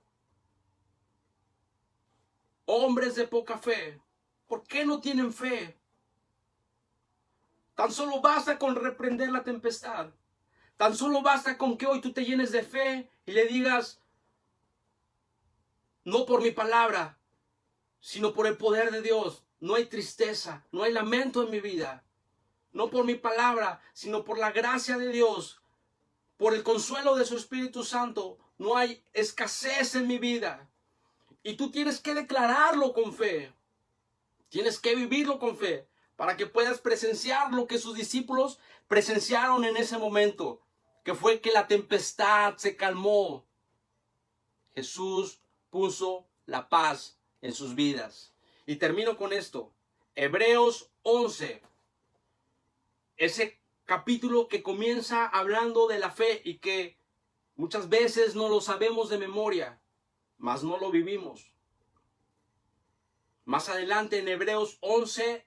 hombres de poca fe, ¿por qué no tienen fe? Tan solo basta con reprender la tempestad. Tan solo basta con que hoy tú te llenes de fe y le digas, no por mi palabra, sino por el poder de Dios. No hay tristeza, no hay lamento en mi vida. No por mi palabra, sino por la gracia de Dios. Por el consuelo de su Espíritu Santo, no hay escasez en mi vida. Y tú tienes que declararlo con fe. Tienes que vivirlo con fe para que puedas presenciar lo que sus discípulos presenciaron en ese momento, que fue que la tempestad se calmó. Jesús puso la paz en sus vidas. Y termino con esto. Hebreos 11. Ese capítulo que comienza hablando de la fe y que muchas veces no lo sabemos de memoria, mas no lo vivimos. Más adelante en Hebreos 11,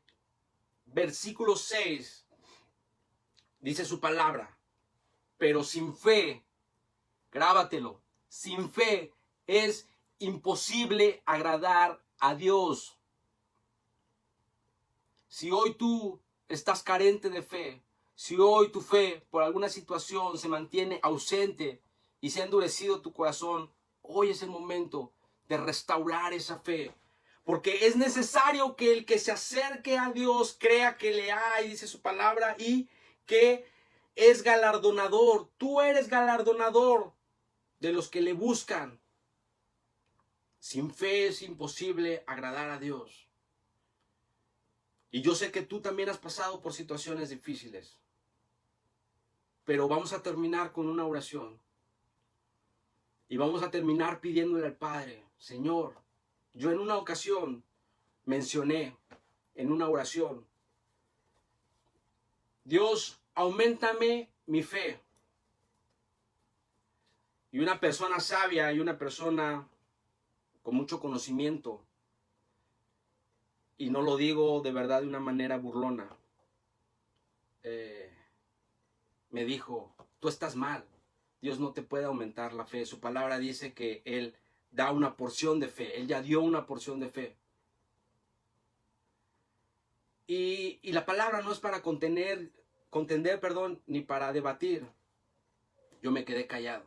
versículo 6, dice su palabra, pero sin fe, grábatelo, sin fe es imposible agradar a Dios. Si hoy tú estás carente de fe, si hoy tu fe por alguna situación se mantiene ausente y se ha endurecido tu corazón, hoy es el momento de restaurar esa fe. Porque es necesario que el que se acerque a Dios crea que le hay, dice su palabra, y que es galardonador. Tú eres galardonador de los que le buscan. Sin fe es imposible agradar a Dios. Y yo sé que tú también has pasado por situaciones difíciles. Pero vamos a terminar con una oración. Y vamos a terminar pidiéndole al Padre, Señor, yo en una ocasión mencioné en una oración, Dios, auméntame mi fe. Y una persona sabia y una persona con mucho conocimiento, y no lo digo de verdad de una manera burlona, me dijo, tú estás mal, Dios no te puede aumentar la fe. Su palabra dice que Él da una porción de fe, Él ya dio una porción de fe. Y la palabra no es para contender, ni para debatir. Yo me quedé callado.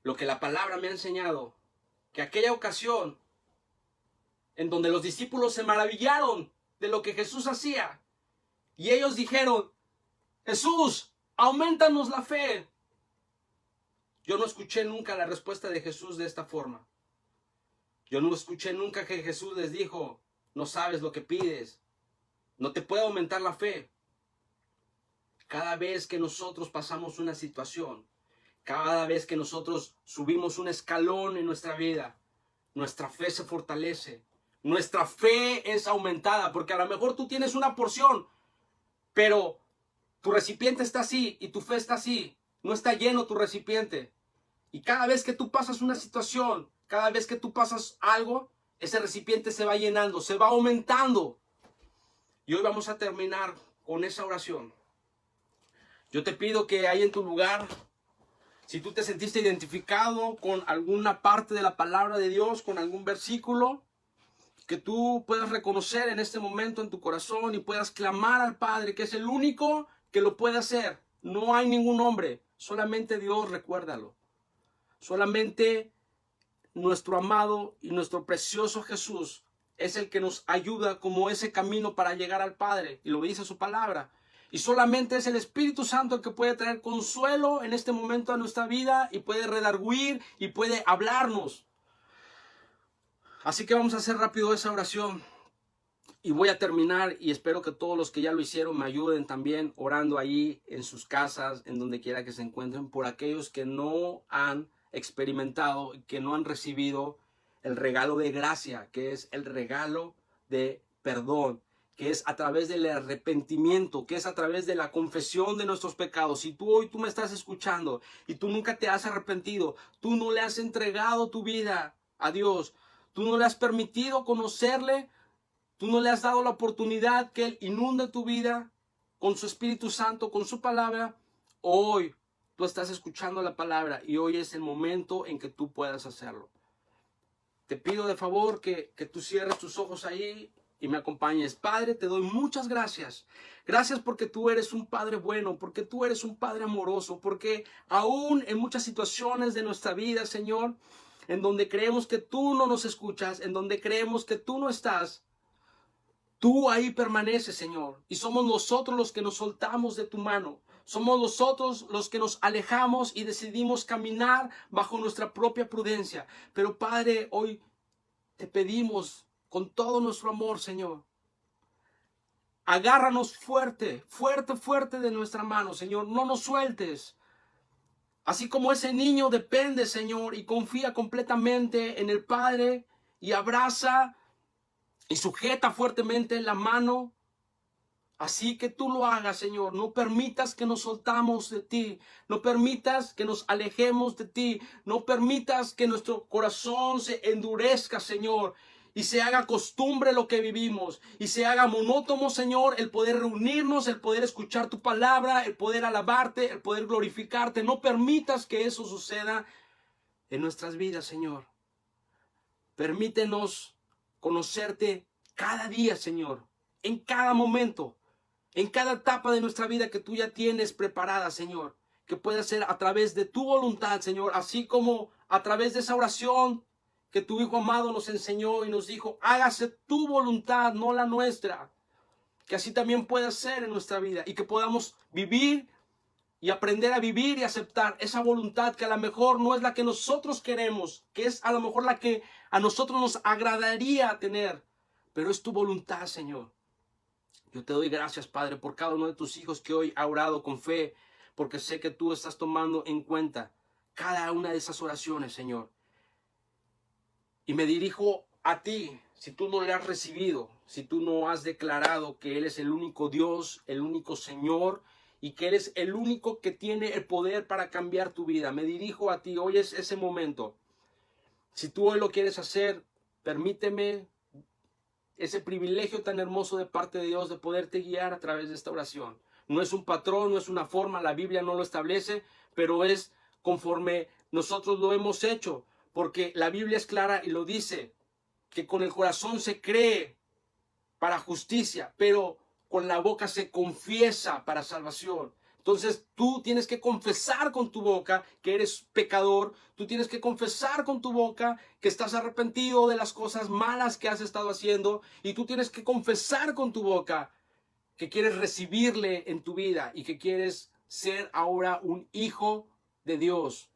Lo que la palabra me ha enseñado, que aquella ocasión en donde los discípulos se maravillaron de lo que Jesús hacía, y ellos dijeron, Jesús, aumentanos la fe. Yo no escuché nunca la respuesta de Jesús de esta forma. Yo no escuché nunca que Jesús les dijo, no sabes lo que pides, no te puede aumentar la fe. Cada vez que nosotros pasamos una situación, cada vez que nosotros subimos un escalón en nuestra vida, nuestra fe se fortalece, nuestra fe es aumentada, porque a lo mejor tú tienes una porción, pero tu recipiente está así y tu fe está así, no está lleno tu recipiente. Y cada vez que tú pasas una situación, cada vez que tú pasas algo, ese recipiente se va llenando, se va aumentando. Y hoy vamos a terminar con esa oración. Yo te pido que ahí en tu lugar, si tú te sentiste identificado con alguna parte de la palabra de Dios, con algún versículo, que tú puedas reconocer en este momento en tu corazón y puedas clamar al Padre, que es el único que lo puede hacer. No hay ningún hombre, solamente Dios, recuérdalo. Solamente nuestro amado y nuestro precioso Jesús es el que nos ayuda como ese camino para llegar al Padre, y lo dice su palabra. Y solamente es el Espíritu Santo el que puede traer consuelo en este momento a nuestra vida y puede redarguir y puede hablarnos. Así que vamos a hacer rápido esa oración y voy a terminar, y espero que todos los que ya lo hicieron me ayuden también orando ahí en sus casas, en donde quiera que se encuentren, por aquellos que no han experimentado, que no han recibido el regalo de gracia, que es el regalo de perdón, que es a través del arrepentimiento, que es a través de la confesión de nuestros pecados. Si tú hoy me estás escuchando y tú nunca te has arrepentido, tú no le has entregado tu vida a Dios, tú no le has permitido conocerle, tú no le has dado la oportunidad que Él inunde tu vida con su Espíritu Santo, con su palabra, hoy tú estás escuchando la palabra y hoy es el momento en que tú puedas hacerlo. Te pido de favor que tú cierres tus ojos ahí y me acompañes. Padre, te doy muchas gracias. Gracias porque tú eres un Padre bueno, porque tú eres un Padre amoroso, porque aún en muchas situaciones de nuestra vida, Señor, en donde creemos que tú no nos escuchas, en donde creemos que tú no estás, tú ahí permaneces, Señor. Y somos nosotros los que nos soltamos de tu mano. Somos nosotros los que nos alejamos y decidimos caminar bajo nuestra propia prudencia. Pero Padre, hoy te pedimos con todo nuestro amor, Señor. Agárranos fuerte, fuerte, fuerte de nuestra mano, Señor. No nos sueltes. Así como ese niño depende, Señor, y confía completamente en el Padre y abraza y sujeta fuertemente la mano. Así que tú lo hagas, Señor. No permitas que nos soltamos de ti. No permitas que nos alejemos de ti. No permitas que nuestro corazón se endurezca, Señor, y se haga costumbre lo que vivimos. Y se haga monótono, Señor, el poder reunirnos, el poder escuchar tu palabra, el poder alabarte, el poder glorificarte. No permitas que eso suceda en nuestras vidas, Señor. Permítenos conocerte cada día, Señor. En cada momento. En cada etapa de nuestra vida que tú ya tienes preparada, Señor, que pueda ser a través de tu voluntad, Señor, así como a través de esa oración que tu Hijo amado nos enseñó y nos dijo, hágase tu voluntad, no la nuestra, que así también pueda ser en nuestra vida y que podamos vivir y aprender a vivir y aceptar esa voluntad que a lo mejor no es la que nosotros queremos, que es a lo mejor la que a nosotros nos agradaría tener, pero es tu voluntad, Señor. Yo te doy gracias, Padre, por cada uno de tus hijos que hoy ha orado con fe, porque sé que tú estás tomando en cuenta cada una de esas oraciones, Señor. Y me dirijo a ti, si tú no le has recibido, si tú no has declarado que Él es el único Dios, el único Señor, y que eres el único que tiene el poder para cambiar tu vida. Me dirijo a ti, hoy es ese momento. Si tú hoy lo quieres hacer, permíteme ese privilegio tan hermoso de parte de Dios de poderte guiar a través de esta oración. No es un patrón, no es una forma, la Biblia no lo establece, pero es conforme nosotros lo hemos hecho, porque la Biblia es clara y lo dice, que con el corazón se cree para justicia, pero con la boca se confiesa para salvación. Entonces tú tienes que confesar con tu boca que eres pecador, tú tienes que confesar con tu boca que estás arrepentido de las cosas malas que has estado haciendo y tú tienes que confesar con tu boca que quieres recibirle en tu vida y que quieres ser ahora un hijo de Dios.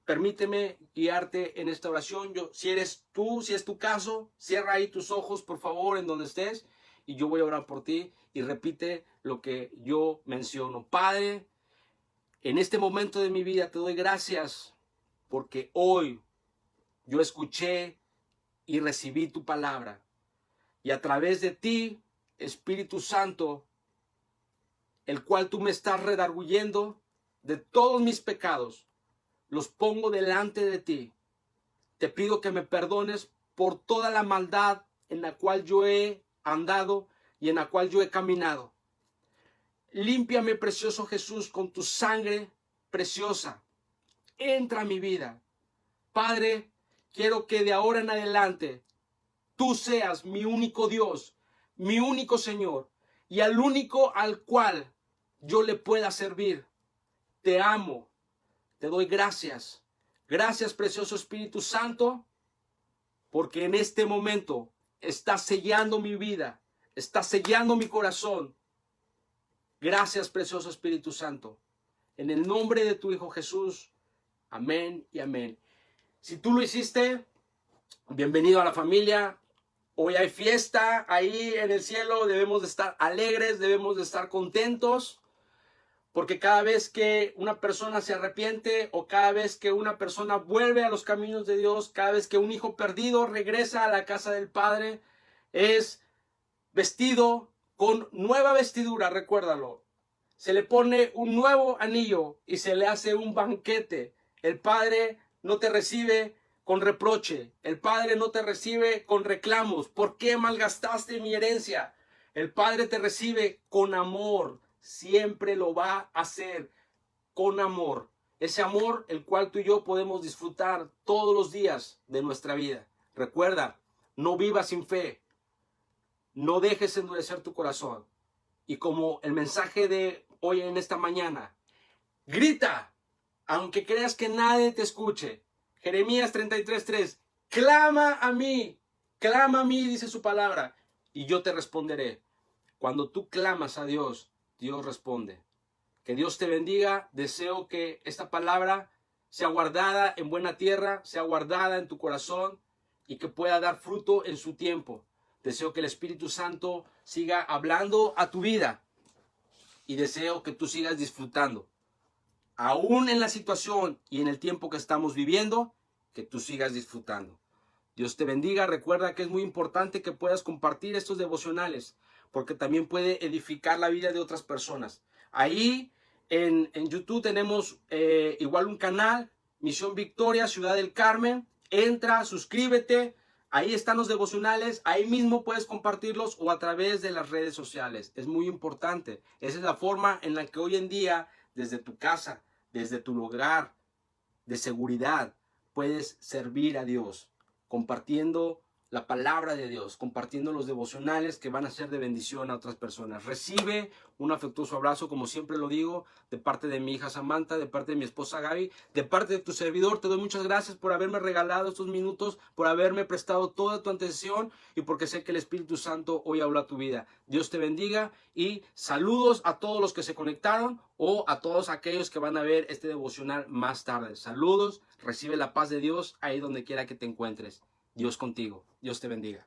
Permíteme guiarte en esta oración. Si eres tú, si es tu caso, cierra ahí tus ojos, por favor, en donde estés, y yo voy a orar por ti y repite lo que yo menciono. Padre, en este momento de mi vida te doy gracias porque hoy yo escuché y recibí tu palabra. Y a través de ti, Espíritu Santo, el cual tú me estás redarguyendo de todos mis pecados, los pongo delante de ti. Te pido que me perdones por toda la maldad en la cual yo he andado y en la cual yo he caminado. Límpiame, precioso Jesús, con tu sangre preciosa. Entra a mi vida. Padre, quiero que de ahora en adelante tú seas mi único Dios, mi único Señor y al único al cual yo le pueda servir. Te amo, te doy gracias. Gracias, precioso Espíritu Santo, porque en este momento estás sellando mi vida, estás sellando mi corazón. Gracias, precioso Espíritu Santo. En el nombre de tu Hijo Jesús. Amén y amén. Si tú lo hiciste, bienvenido a la familia. Hoy hay fiesta ahí en el cielo. Debemos de estar alegres, debemos de estar contentos. Porque cada vez que una persona se arrepiente o cada vez que una persona vuelve a los caminos de Dios, cada vez que un hijo perdido regresa a la casa del Padre, es vestido con nueva vestidura, recuérdalo. Se le pone un nuevo anillo y se le hace un banquete. El Padre no te recibe con reproche. El Padre no te recibe con reclamos. ¿Por qué malgastaste mi herencia? El Padre te recibe con amor. Siempre lo va a hacer con amor. Ese amor el cual tú y yo podemos disfrutar todos los días de nuestra vida. Recuerda, no vivas sin fe. No dejes endurecer tu corazón. Y como el mensaje de hoy en esta mañana, grita, aunque creas que nadie te escuche. Jeremías 33:3, clama a mí, dice su palabra, y yo te responderé. Cuando tú clamas a Dios, Dios responde. Que Dios te bendiga. Deseo que esta palabra sea guardada en buena tierra, sea guardada en tu corazón y que pueda dar fruto en su tiempo. Deseo que el Espíritu Santo siga hablando a tu vida y deseo que tú sigas disfrutando. Aún en la situación y en el tiempo que estamos viviendo, que tú sigas disfrutando. Dios te bendiga. Recuerda que es muy importante que puedas compartir estos devocionales, porque también puede edificar la vida de otras personas. Ahí en YouTube tenemos igual un canal, Misión Victoria, Ciudad del Carmen. Entra, suscríbete. Ahí están los devocionales. Ahí mismo puedes compartirlos o a través de las redes sociales. Es muy importante. Esa es la forma en la que hoy en día, desde tu casa, desde tu lugar de seguridad, puedes servir a Dios, compartiendo la palabra de Dios, compartiendo los devocionales que van a ser de bendición a otras personas. Recibe un afectuoso abrazo, como siempre lo digo, de parte de mi hija Samantha, de parte de mi esposa Gaby, de parte de tu servidor. Te doy muchas gracias por haberme regalado estos minutos, por haberme prestado toda tu atención y porque sé que el Espíritu Santo hoy habla a tu vida. Dios te bendiga y saludos a todos los que se conectaron o a todos aquellos que van a ver este devocional más tarde. Saludos, recibe la paz de Dios ahí donde quiera que te encuentres. Dios contigo. Dios te bendiga.